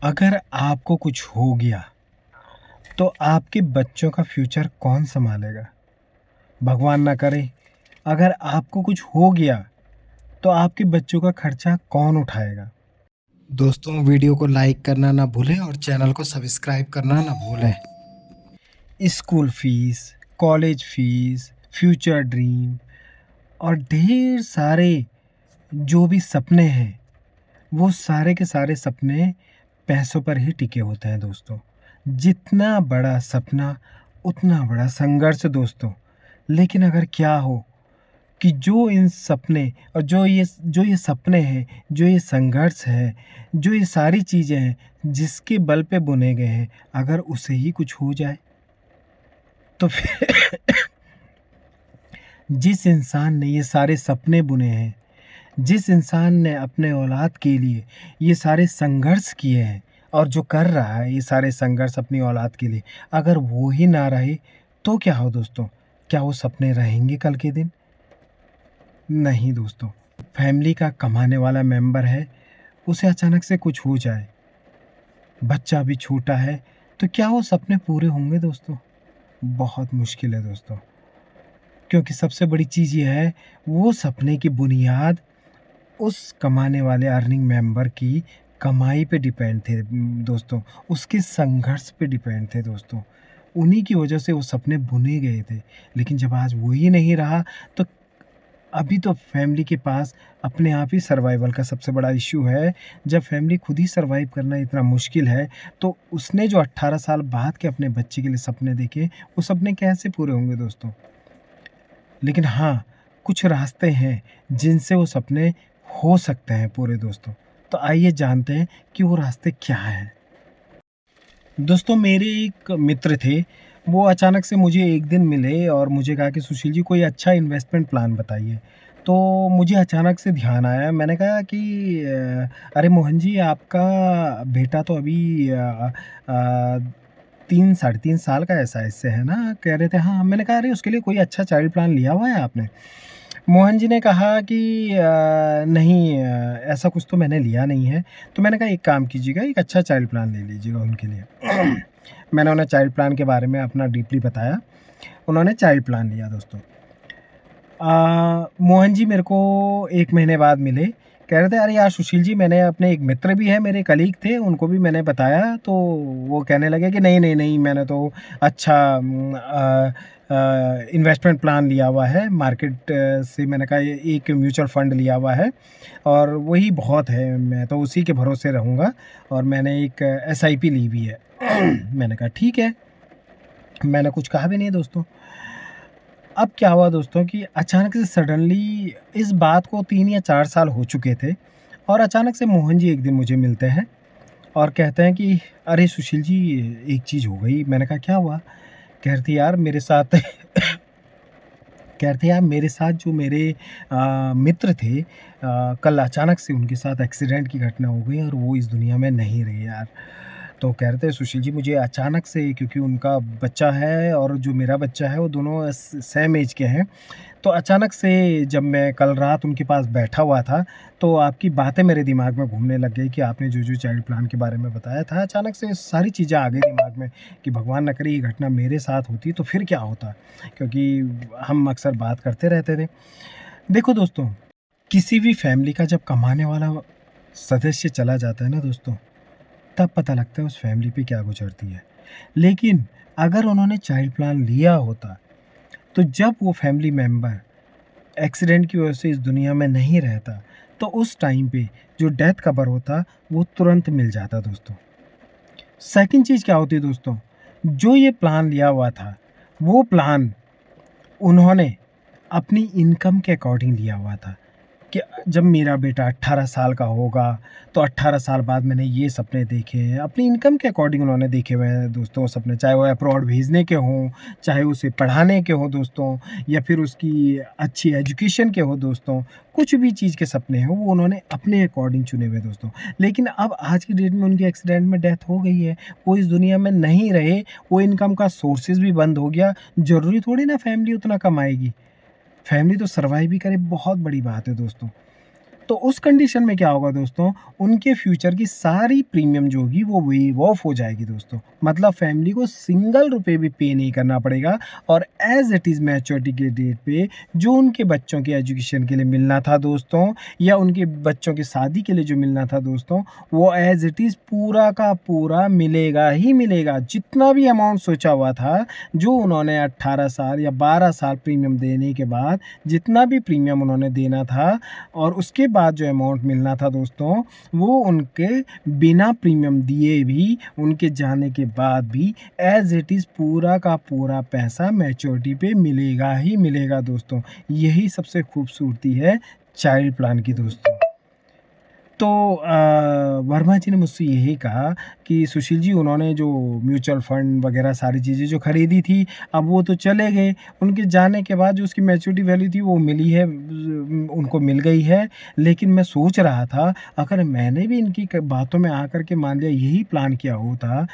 अगर आपको कुछ हो गया, तो आपके बच्चों का फ्यूचर कौन सँभालेगा? भगवान ना करे, अगर आपको कुछ हो गया, तो आपके बच्चों का खर्चा कौन उठाएगा? दोस्तों, वीडियो को लाइक करना ना भूलें और चैनल को सब्सक्राइब करना ना भूलें। School fees, college fees, future dream और ढेर सारे जो भी सपने हैं, वो सारे के सारे सपने पैसों पर ही टिके होते हैं दोस्तों। जितना बड़ा सपना, उतना बड़ा संघर्ष दोस्तों। लेकिन अगर क्या हो कि जो इन सपने और जो ये सपने हैं, जो ये संघर्ष है, जो ये सारी चीज़ें हैं, जिसके बल पे बुने गए हैं, अगर उसे ही कुछ हो जाए, तो फिर जिस इंसान ने ये सारे सपने बुने हैं, जिस इंसान ने अपने औलाद के लिए ये सारे संघर्ष किए हैं और जो कर रहा है ये सारे संघर्ष अपनी औलाद के लिए, अगर वो ही ना रहे, तो क्या हो दोस्तों? क्या वो सपने रहेंगे कल के दिन? नहीं दोस्तों। फैमिली का कमाने वाला मेंबर है, उसे अचानक से कुछ हो जाए, बच्चा भी छोटा है, तो क्या वो सपने पूरे होंगे दोस्तों? बहुत मुश्किल है दोस्तों। क्योंकि सबसे बड़ी चीज़ ये है, वो सपने की बुनियाद उस कमाने वाले अर्निंग मेंबर की कमाई पे डिपेंड थे दोस्तों, उसके संघर्ष पे डिपेंड थे दोस्तों। उन्हीं की वजह से वो सपने बुने गए थे। लेकिन जब आज वो ही नहीं रहा, तो अभी तो फैमिली के पास अपने आप ही सर्वाइवल का सबसे बड़ा इश्यू है। जब फैमिली खुद ही सर्वाइव करना इतना मुश्किल है, तो उसने जो 18 साल बाद के अपने बच्चे के लिए सपने देखे, वो सपने कैसे पूरे होंगे दोस्तों? लेकिन हाँ, कुछ रास्ते हैं जिनसे वो सपने हो सकते हैं पूरे दोस्तों। तो आइए जानते हैं कि वो रास्ते क्या हैं। दोस्तों, मेरे एक मित्र थे, वो अचानक से मुझे एक दिन मिले और मुझे कहा कि सुशील जी, कोई अच्छा इन्वेस्टमेंट प्लान बताइए। तो मुझे अचानक से ध्यान आया, मैंने कहा कि अरे मोहन जी, आपका बेटा तो अभी 3 साढ़े 3 साल का ऐसा इससे है ना? कह रहे थे हाँ। मैंने कहा अरे उसके लिए कोई अच्छा चाइल्ड प्लान लिया हुआ है आपने? मोहन जी ने कहा कि नहीं, ऐसा कुछ तो मैंने लिया नहीं है। तो मैंने कहा एक काम कीजिएगा, एक अच्छा चाइल्ड प्लान ले लीजिएगा उनके लिए। मैंने उन्हें चाइल्ड प्लान के बारे में अपना डीपली बताया। उन्होंने चाइल्ड प्लान लिया दोस्तों। मोहन जी मेरे को 1 महीने बाद मिले। कह रहे थे, "अरे यार सुशील जी, मैंने अपने एक मित्र भी हैं, मेरे कलीग थे, उनको भी मैंने बताया, तो वो कहने लगे कि नहीं, नहीं, नहीं, मैंने तो अच्छा इन्वेस्टमेंट प्लान लिया हुआ है मार्केट से।" मैंने कहा, "ये एक म्यूचुअल फ़ंड लिया हुआ है और वही बहुत है, मैं तो उसी के भरोसे रहूँगा और मैंने एक एसआईपी ली हुई है।" मैंने कहा, "ठीक है।" मैंने कुछ कहा भी नहीं दोस्तों। अब क्या हुआ दोस्तों कि अचानक से सडनली इस बात को 3 या 4 साल हो चुके थे और अचानक से मोहन जी एक दिन मुझे मिलते हैं और कहते हैं कि अरे सुशील जी, एक चीज़ हो गई। मैंने कहा क्या हुआ? कह रहे थे यार मेरे साथ कह रहे थे यार मेरे साथ जो मेरे मित्र थे, कल अचानक से उनके साथ एक्सीडेंट की घटना हो गई और वो इस दुनिया में नहीं रहे यार। तो कह रहे थे सुशील जी, मुझे अचानक से, क्योंकि उनका बच्चा है और जो मेरा बच्चा है वो दोनों सेम एज के हैं। तो अचानक से जब मैं कल रात उनके पास बैठा हुआ था, तो आपकी बातें मेरे दिमाग में घूमने लग गई कि आपने जो-जो चाइल्ड प्लान के बारे में बताया था, अचानक से सारी चीज़ें आ गई दिमाग में कि भगवान ना करे ये घटना मेरे साथ होती तो फिर क्या होता? क्योंकि हम अक्सर बात करते रहते थे। देखो दोस्तों, किसी भी फैमिली का जब कमाने वाला सदस्य चला जाता है ना दोस्तों, तब पता लगता है उस फैमिली पे क्या गुज़रती है। लेकिन अगर उन्होंने चाइल्ड प्लान लिया होता, तो जब वो फैमिली मेंबर एक्सीडेंट की वजह से इस दुनिया में नहीं रहता, तो उस टाइम पे जो डेथ कवर होता, वो तुरंत मिल जाता दोस्तों। सेकंड चीज़ क्या होती है दोस्तों, जो ये प्लान लिया हुआ था, वो प्लान उन्होंने अपनी इनकम के अकॉर्डिंग लिया हुआ था। कि जब मेरा बेटा 18 साल का होगा, तो 18 साल बाद मैंने ये सपने देखे हैं। अपनी इनकम के अकॉर्डिंग उन्होंने देखे हुए हैं दोस्तों सपने, चाहे वो अब्रॉड भेजने के हों, चाहे उसे पढ़ाने के हों दोस्तों, या फिर उसकी अच्छी एजुकेशन के हों दोस्तों। कुछ भी चीज़ के सपने हों, वो उन्होंने अपने अकॉर्डिंग चुने हुए दोस्तों। लेकिन अब आज की डेट में उनकी एक्सीडेंट में डेथ हो गई है, वो इस दुनिया में नहीं रहे, वो इनकम का सोर्सेज़ भी बंद हो गया। ज़रूरी थोड़ी ना फैमिली उतना कमाएगी। फैमिली तो सर्वाइव भी करे, बहुत बड़ी बात है दोस्तों। तो उस कंडीशन में क्या होगा दोस्तों, उनके फ्यूचर की सारी प्रीमियम जो होगी वो वेव ऑफ हो जाएगी दोस्तों। मतलब फैमिली को सिंगल रुपए भी पे नहीं करना पड़ेगा और एज़ इट इज़ मैच्योरिटी के डेट पे जो उनके बच्चों के एजुकेशन के लिए मिलना था दोस्तों, या उनके बच्चों की शादी के लिए जो मिलना था दोस्तों, वो एज़ इट इज़ पूरा का पूरा मिलेगा ही मिलेगा। जितना भी अमाउंट सोचा हुआ था, जो उन्होंने 18 साल या 12 साल प्रीमियम देने के बाद जितना भी प्रीमियम उन्होंने देना था और उसके बाद जो अमाउंट मिलना था दोस्तों, वो उनके बिना प्रीमियम दिए भी, उनके जाने के बाद भी एज़ इट इज़ पूरा का पूरा पैसा मैच्योरिटी पे मिलेगा ही मिलेगा दोस्तों। यही सबसे खूबसूरती है चाइल्ड प्लान की दोस्तों। तो वर्मा जी ने मुझसे यही कहा कि सुशील जी, उन्होंने जो म्यूचुअल फ़ंड वग़ैरह सारी चीज़ें जो खरीदी थी, अब वो तो चले गए। उनके जाने के बाद जो उसकी मैच्योरिटी वैल्यू थी वो मिली है, उनको मिल गई है। लेकिन मैं सोच रहा था, अगर मैंने भी इनकी क बातों में आकर के मान लिया यही प्लान किया होता,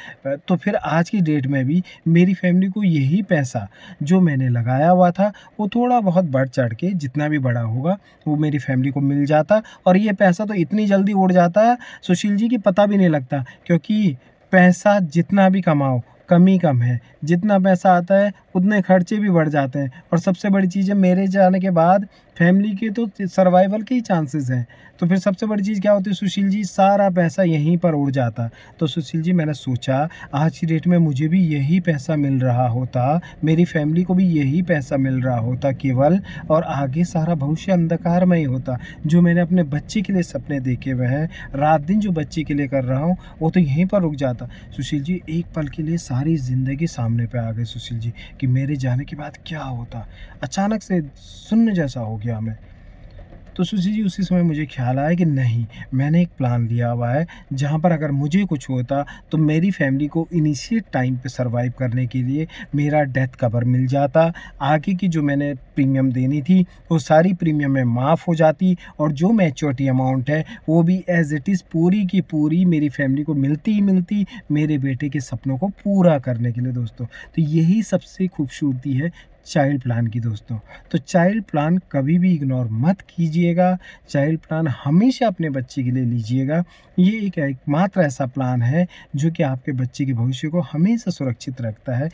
तो फिर आज की डेट में भी मेरी फ़ैमिली को यही पैसा जो मैंने लगाया हुआ था, वो थोड़ा बहुत बढ़-चढ़ के जितना भी बड़ा होगा, वो मेरी फ़ैमिली को मिल जाता और ये पैसा तो इतनी जल्दी उड़ जाता सुशील जी कि पता भी नहीं लगता। क्योंकि पैसा जितना भी कमाओ, कम ही कम है। जितना पैसा आता है उतने खर्चे भी बढ़ जाते हैं और सबसे बड़ी चीज़ है, मेरे जाने के बाद फैमिली के तो सर्वाइवल के ही चांसेस हैं। तो फिर सबसे बड़ी चीज़ क्या होती है सुशील जी, सारा पैसा यहीं पर उड़ जाता। तो सुशील जी, मैंने सोचा आज की डेट में मुझे भी यही पैसा मिल रहा होता, मेरी फैमिली को भी यही पैसा मिल रहा होता केवल, और आगे सारा भविष्य अंधकार में ही होता। जो मैंने अपने बच्चे के लिए सपने देखे हुए हैं, रात दिन जो बच्चे के लिए कर रहा हूँ, वो तो यहीं पर रुक जाता। सुशील जी, एक पल के लिए सारी ज़िंदगी सामने पे आ गई सुशील जी, कि मेरे जाने के बाद क्या होता। अचानक से शून्य जैसा हो गया मैं। तो सुशी जी, उसी समय मुझे ख़्याल आया कि नहीं, मैंने एक प्लान लिया हुआ है, जहाँ पर अगर मुझे कुछ होता तो मेरी फ़ैमिली को इनिशिएट टाइम पे सर्वाइव करने के लिए मेरा डेथ कवर मिल जाता। आगे की जो मैंने प्रीमियम देनी थी, वो सारी प्रीमियम में माफ़ हो जाती और जो मैच्योरिटी अमाउंट है, वो भी एज़ इट इज़ पूरी की पूरी मेरी फ़ैमिली को मिलती ही मिलती, मेरे बेटे के सपनों को पूरा करने के लिए दोस्तों। तो यही सबसे खूबसूरती है चाइल्ड प्लान की दोस्तों। तो चाइल्ड प्लान कभी भी इग्नोर मत कीजिएगा, चाइल्ड प्लान हमेशा अपने बच्चे के लिए लीजिएगा। ये एक एकमात्र ऐसा प्लान है जो कि आपके बच्चे के भविष्य को हमेशा सुरक्षित रखता है।